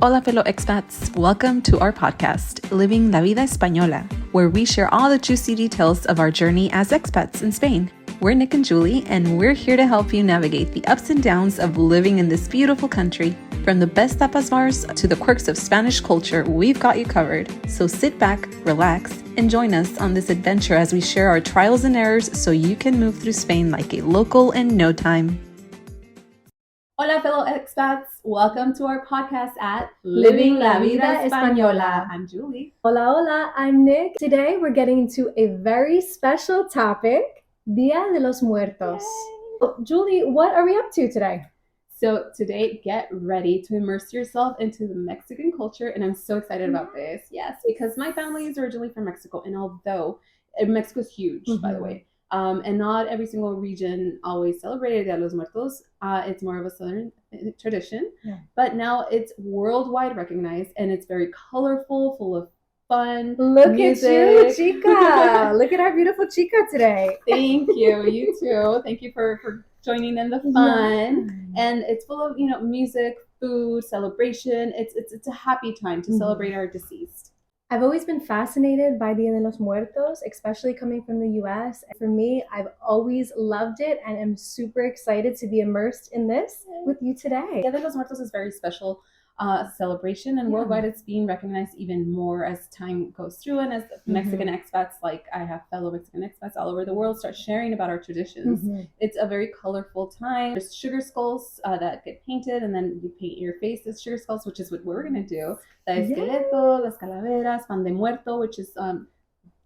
Hola, fellow expats. Welcome to our podcast, Living La Vida Española, where we share all the juicy details of our journey as expats in Spain. We're Nic and Julie, and we're here to help you navigate the ups and downs of living in this beautiful country. From the best tapas bars to the quirks of Spanish culture, we've got you covered. So sit back, relax, and join us on this adventure as we share our trials and errors so you can move through Spain like a local in no time. Hola, fellow expats. Welcome to our podcast at Living La Vida Española. I'm Julie. Hola, hola, I'm Nic. Today we're getting into a very special topic, Dia de los Muertos. Yay. Julie, what are we up to today? So today, get ready to immerse yourself into the Mexican culture, and I'm so excited about this. Yes, because my family is originally from Mexico, and although Mexico's huge, by the way, and not every single region always celebrated Dia de los Muertos. It's more of a southern tradition, but now it's worldwide recognized, and it's very colorful, full of fun. Look music. at you, chica. Look at our beautiful chica today. Thank you. You too. Thank you for joining in the fun. Yeah. And it's full of, music, food, celebration. It's a happy time to celebrate our deceased. I've always been fascinated by Dia de los Muertos, especially coming from the US. For me, I've always loved it and am super excited to be immersed in this with you today. Dia de los Muertos is a very special celebration, and worldwide it's being recognized even more as time goes through, and as Mexican expats, like I have fellow Mexican expats all over the world, start sharing about our traditions. It's a very colorful time. There's sugar skulls that get painted, and then you paint your face as sugar skulls, which is what we're gonna do. The esqueleto, las calaveras, pan de muerto, which is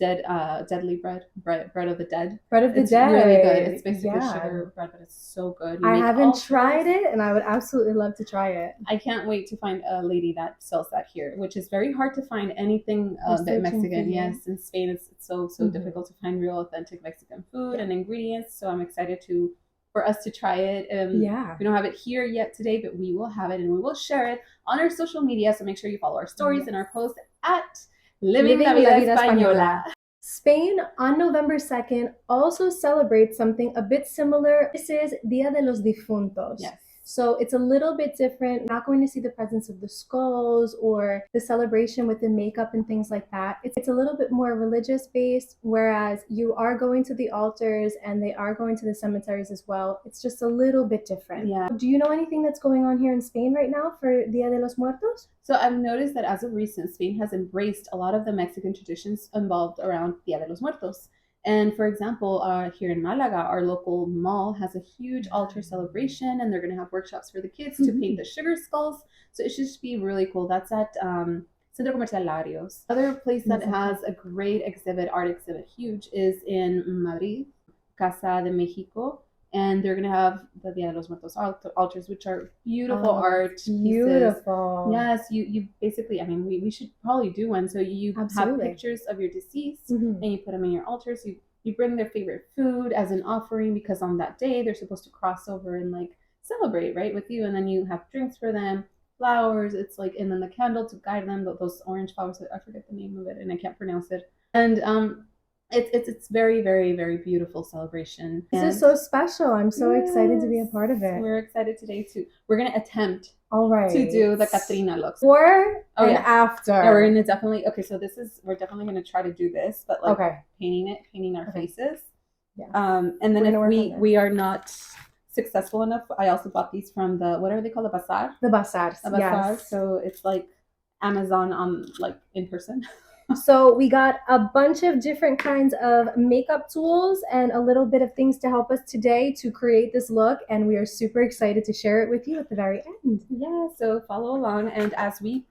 deadly bread of the dead. Bread of the It's dead. really good. It's basically sugar bread, but it's so good. I haven't tried it, and I would absolutely love to try it. I can't wait to find a lady that sells that here, which is very hard to find anything that Mexican. Yes, in Spain it's so difficult to find real authentic Mexican food and ingredients. So I'm excited for us to try it. We don't have it here yet today, but we will have it, and we will share it on our social media. So make sure you follow our stories and our posts at Living La Vida Española. Spain on November 2nd also celebrates something a bit similar. This is Dia de los Difuntos. Yes. So it's a little bit different. Not going to see the presence of the skulls or the celebration with the makeup and things like that. It's a little bit more religious based, whereas you are going to the altars and they are going to the cemeteries as well. It's just a little bit different. Yeah. Do you know anything that's going on here in Spain right now for Dia de los Muertos? So I've noticed that as of recent, Spain has embraced a lot of the Mexican traditions involved around Dia de los Muertos. And for example, here in Malaga, our local mall has a huge altar celebration, and they're going to have workshops for the kids to paint the sugar skulls. So it should just be really cool. That's at Centro Comercial Larios. Other place that has a great art exhibit, huge, is in Madrid, Casa de Mexico. And they're going to have the Dia de los Muertos altars, which are beautiful art pieces. Beautiful. Yes, you basically, we should probably do one. So you have pictures of your deceased, and you put them in your altars. You bring their favorite food as an offering, because on that day they're supposed to cross over and celebrate, right, with you. And then you have drinks for them, flowers. It's and then the candle to guide them. Those orange flowers. I forget the name of it, and I can't pronounce it. And it's very, very, very beautiful celebration. This is so special. I'm so excited to be a part of it. We're excited today we're gonna attempt to do the Catrina looks. Before and after. Yeah, we're gonna definitely so we're definitely gonna try to do this, but painting our faces. Yeah. And then if we are not successful enough, I also bought these from what are they called? The bazaar? The bazaar. Yes. So it's like Amazon on in person. So we got a bunch of different kinds of makeup tools and a little bit of things to help us today to create this look, and we are super excited to share it with you at the very end. Yeah, so follow along, and as we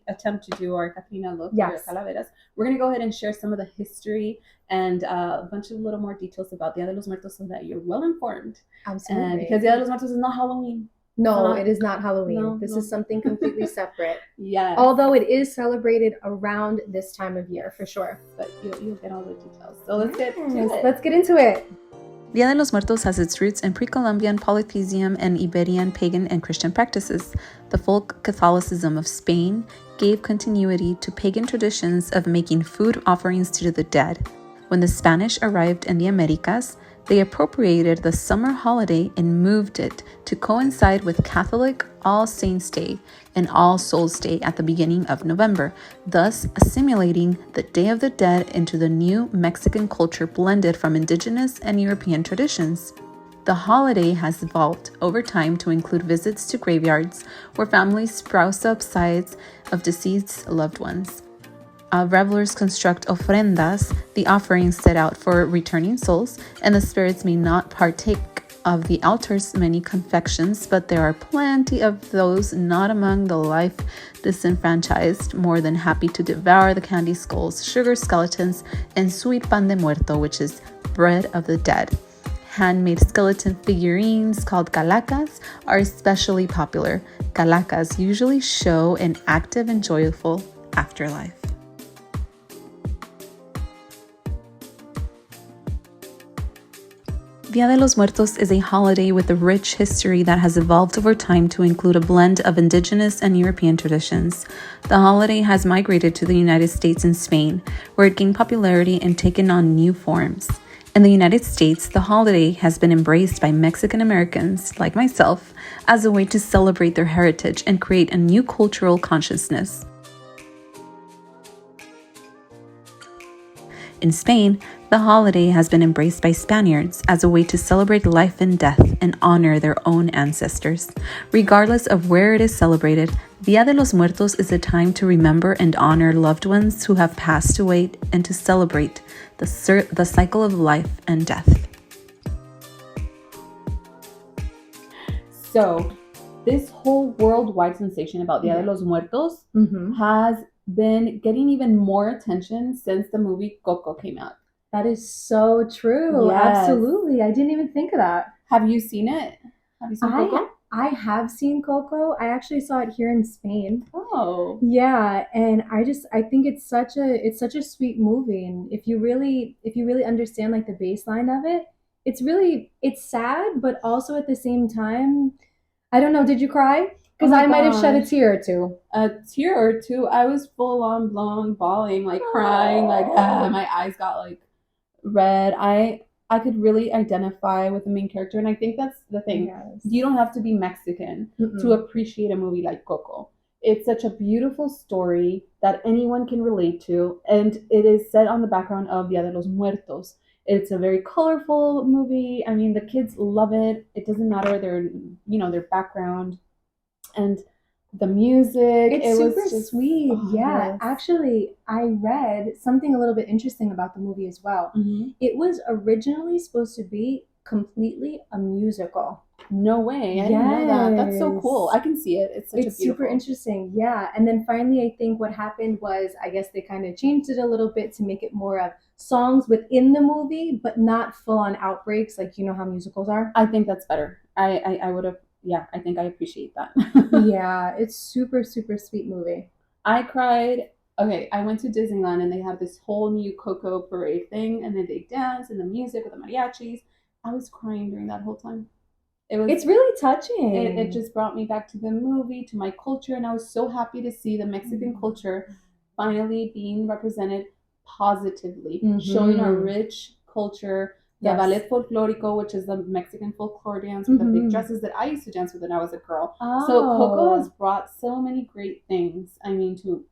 attempt to do our Catrina look, our calaveras, we're going to go ahead and share some of the history and a bunch of little more details about Dia de los Muertos so that you're well informed. Absolutely. Because Dia de los Muertos is not Halloween. No, it is not Halloween. This is something completely separate. Yes. Although it is celebrated around this time of year, for sure. But you'll get all the details. So let's get to it. Let's get into it. Dia de los Muertos has its roots in pre-Columbian polytheism and Iberian pagan and Christian practices. The folk Catholicism of Spain gave continuity to pagan traditions of making food offerings to the dead. When the Spanish arrived in the Americas, They appropriated the summer holiday and moved it to coincide with Catholic All Saints' Day and All Souls' Day at the beginning of November, thus assimilating the Day of the Dead into the new Mexican culture blended from indigenous and European traditions. The holiday has evolved over time to include visits to graveyards, where families spruce up sides of deceased loved ones. Revelers construct ofrendas, the offerings set out for returning souls, and the spirits may not partake of the altar's many confections, but there are plenty of those not among the life disenfranchised, more than happy to devour the candy skulls, sugar skeletons, and sweet pan de muerto, which is bread of the dead. Handmade skeleton figurines called calacas are especially popular. Calacas usually show an active and joyful afterlife. Dia de los Muertos is a holiday with a rich history that has evolved over time to include a blend of indigenous and European traditions. The holiday has migrated to the United States and Spain, where it gained popularity and taken on new forms. In the United States, the holiday has been embraced by Mexican Americans, like myself, as a way to celebrate their heritage and create a new cultural consciousness. In Spain, the holiday has been embraced by Spaniards as a way to celebrate life and death and honor their own ancestors. Regardless of where it is celebrated, Dia de los Muertos is a time to remember and honor loved ones who have passed away and to celebrate the cycle of life and death. So, this whole worldwide sensation about Dia de los Muertos has been getting even more attention since the movie Coco came out. That is so true. Yes. Absolutely. I didn't even think of that. Have you seen it? Have you seen Coco? I have seen Coco. I actually saw it here in Spain. Oh. Yeah, and I think it's such a sweet movie, and if you really understand like the baseline of it, it's sad, but also at the same time, I don't know, did you cry? Because I might have shed a tear or two. A tear or two. I was full on blown bawling, like crying, like my eyes got like red. I could really identify with the main character, and I think that's the thing. Yes. You don't have to be Mexican to appreciate a movie like Coco. It's such a beautiful story that anyone can relate to, and it is set on the background of Dia de los Muertos. It's a very colorful movie. I mean, the kids love it. It doesn't matter their background, and the music. It's super sweet. Oh, yeah. yes. Actually, I read something a little bit interesting about the movie as well. It was originally supposed to be completely a musical. No way. I didn't know that. That's so cool. I can see it. It's super interesting. Yeah. And then finally, I think what happened was, I guess they kind of changed it a little bit to make it more of songs within the movie, but not full on outbreaks like how musicals are. I think that's better. I would have. Yeah, I think I appreciate that. Yeah, it's super, super sweet movie. I cried. Okay, I went to Disneyland and they have this whole new Coco parade thing, and then they dance and the music with the mariachis. I was crying during that whole time. It's really touching. It just brought me back to the movie, to my culture, and I was so happy to see the Mexican culture finally being represented positively, showing our rich culture. The ballet folklorico, which is the Mexican folklore dance with the big dresses that I used to dance with when I was a girl. Oh. So Coco has brought so many great things, I mean, to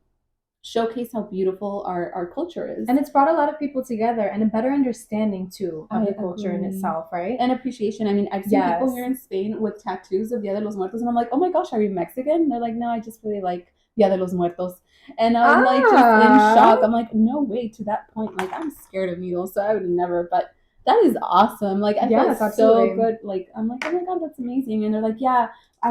showcase how beautiful our culture is. And it's brought a lot of people together and a better understanding, too, of the culture in itself, right? And appreciation. I mean, I've seen people here in Spain with tattoos of Dia de los Muertos, and I'm like, oh my gosh, are you Mexican? And they're like, no, I just really like Dia de los Muertos. And I'm like just in shock. I'm like, no way, to that point. Like, I'm scared of needles, so I would never, but that is awesome. Like, I felt so good. Like, I'm like, oh my God, that's amazing. And they're like, yeah,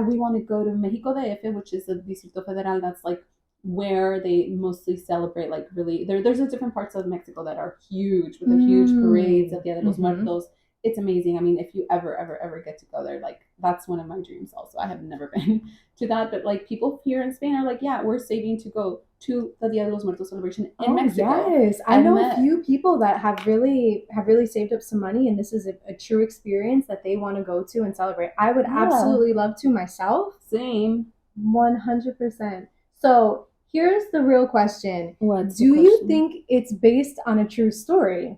we want to go to Mexico DF, which is the Distrito Federal. That's like where they mostly celebrate, like, really. There's different parts of Mexico that are huge with the huge parades of Dia de los Muertos. It's amazing. I mean, if you ever get to go there, like, that's one of my dreams also. I have never been to that, but like people here in Spain are like, yeah, we're saving to go to the Dia de los Muertos celebration in Mexico. Yes, I know a few people that have really saved up some money, and this is a true experience that they want to go to and celebrate. I would absolutely love to myself. Same. 100%. So here's the real question. What's Do you think it's based on a true story?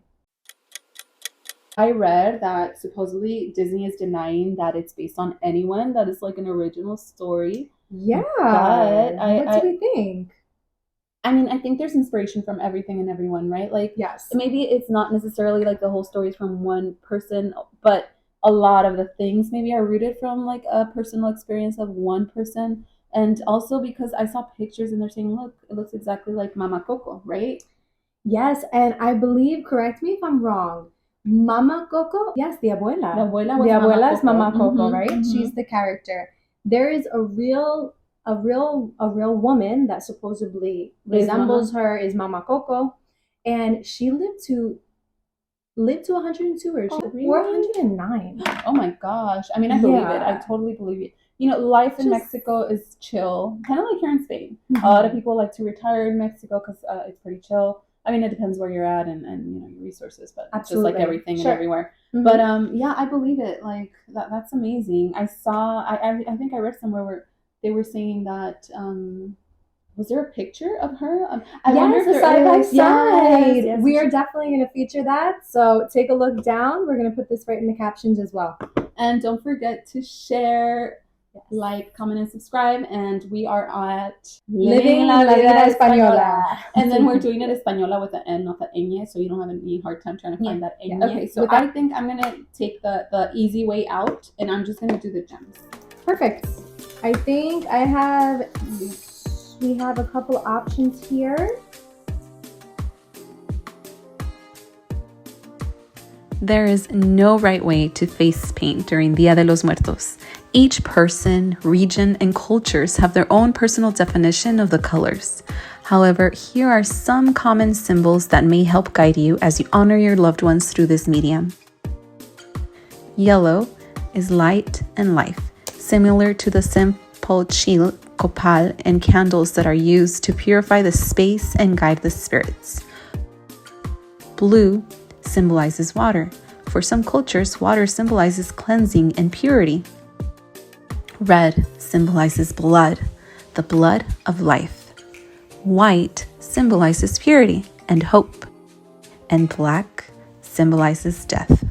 I read that supposedly Disney is denying that it's based on anyone, that it's like an original story. Yeah. But what do we think? I mean, I think there's inspiration from everything and everyone, right? Like, yes, maybe it's not necessarily like the whole story is from one person, but a lot of the things maybe are rooted from like a personal experience of one person. And also because I saw pictures and they're saying, look, it looks exactly like Mama Coco, right? Yes, and I believe, correct me if I'm wrong, Mama Coco, yes, the abuela. The abuela is Mama Coco, right? Mm-hmm. She's the character. There is a real woman that supposedly resembles her, is Mama Coco, and she lived to 102 or really? 409. Oh my gosh. I mean, I believe it. I totally believe it. You know, life in Mexico is chill, kind of like here in Spain. Mm-hmm. A lot of people like to retire in Mexico because it's pretty chill. I mean, it depends where you're at and you know, your resources, but absolutely. Just like everything and everywhere. Mm-hmm. But yeah, I believe it. Like that's amazing. I think I read somewhere where they were saying that was there a picture of her? I wonder if there side by is. side. Yes, we are definitely going to feature that. So take a look down. We're going to put this right in the captions as well. And don't forget to share, like, comment, and subscribe. And we are at Living La Vida Española. And then we're doing it Española with an N, not the ñ, so you don't have any hard time trying to find that ñ. Okay, so I think I'm going to take the easy way out, and I'm just going to do the gems. Perfect. I think we have a couple options here. There is no right way to face paint during Dia de los Muertos. Each person, region, and cultures have their own personal definition of the colors. However, here are some common symbols that may help guide you as you honor your loved ones through this medium. Yellow is light and life, similar to the simple chil, copal, and candles that are used to purify the space and guide the spirits. Blue symbolizes water. For some cultures, water symbolizes cleansing and purity. Red symbolizes blood, the blood of life. White symbolizes purity and hope. And black symbolizes death.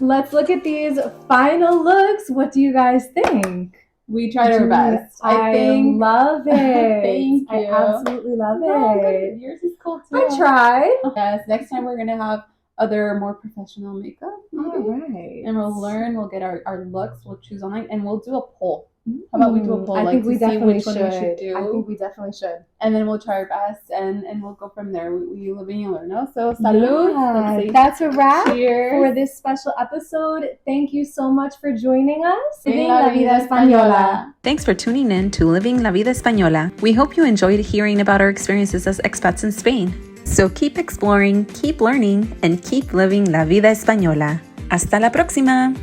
Let's look at these final looks. What do you guys think? We tried our best. I love it. Thank you. I absolutely love it. Good. Yours is cool too. I tried. Yes, next time we're going to have other more professional makeup. All right. And we'll get our looks, we'll choose online, and we'll do a poll. How about we do a poll? I think we definitely should. I think we definitely should. And then we'll try our best, and we'll go from there. We live and you learn, no? So, salud. Yeah, that's a wrap. Cheers. For this special episode. Thank you so much for joining us. Living La Vida Española. Thanks for tuning in to Living La Vida Española. We hope you enjoyed hearing about our experiences as expats in Spain. So keep exploring, keep learning, and keep living La Vida Española. Hasta la próxima.